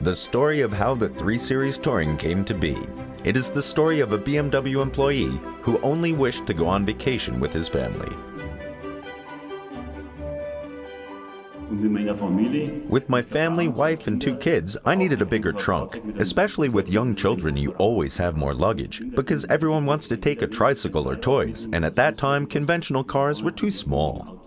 The story of how the 3 Series Touring came to be. It is the story of a BMW employee who only wished to go on vacation with his family. With my family, wife, and 2 kids, I needed a bigger trunk. Especially with young children, you always have more luggage, because everyone wants to take a tricycle or toys, and at that time, conventional cars were too small.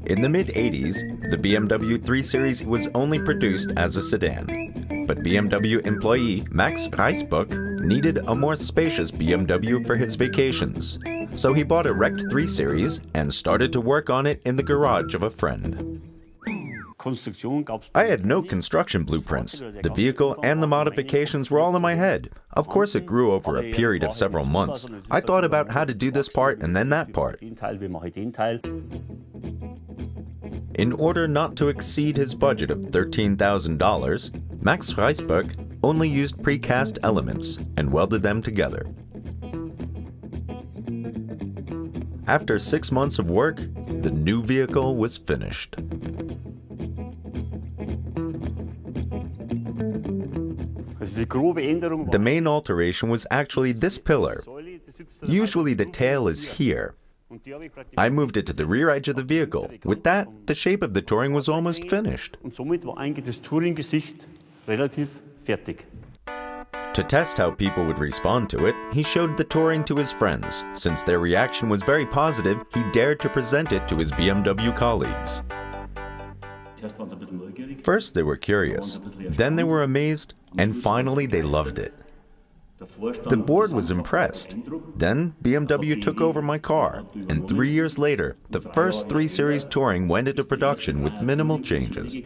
In the mid-80s, the BMW 3 Series was only produced as a sedan. But BMW employee Max Reisbuck needed a more spacious BMW for his vacations. So he bought a wrecked 3 Series and started to work on it in the garage of a friend. I had no construction blueprints. The vehicle and the modifications were all in my head. Of course, it grew over a period of several months. I thought about how to do this part and then that part. In order not to exceed his budget of $13,000, Max Reisbuck only used precast elements and welded them together. After 6 months of work, the new vehicle was finished. The main alteration was actually this pillar. Usually the tail is here. I moved it to the rear edge of the vehicle. With that, the shape of the Touring was almost finished. To test how people would respond to it, he showed the Touring to his friends. Since their reaction was very positive, he dared to present it to his BMW colleagues. First they were curious, then they were amazed, and finally they loved it. The board was impressed. Then BMW took over my car, and 3 years later, the first 3 Series Touring went into production with minimal changes.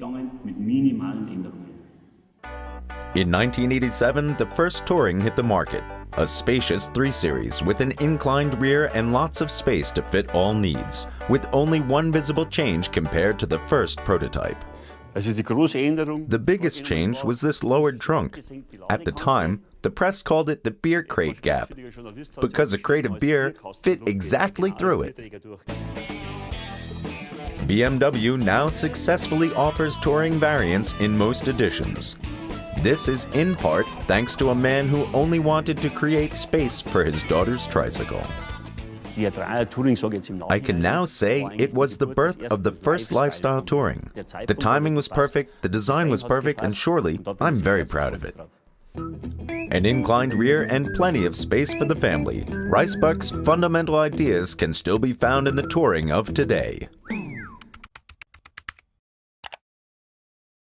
In 1987, the first Touring hit the market, a spacious 3 Series with an inclined rear and lots of space to fit all needs, with only one visible change compared to the first prototype. The biggest change was this lowered trunk. At the time, the press called it the beer crate gap, because a crate of beer fit exactly through it. BMW now successfully offers Touring variants in most editions. This is in part thanks to a man who only wanted to create space for his daughter's tricycle. I can now say it was the birth of the first lifestyle Touring. The timing was perfect, the design was perfect, and surely I'm very proud of it. An inclined rear and plenty of space for the family. Reisbuck's fundamental ideas can still be found in the Touring of today.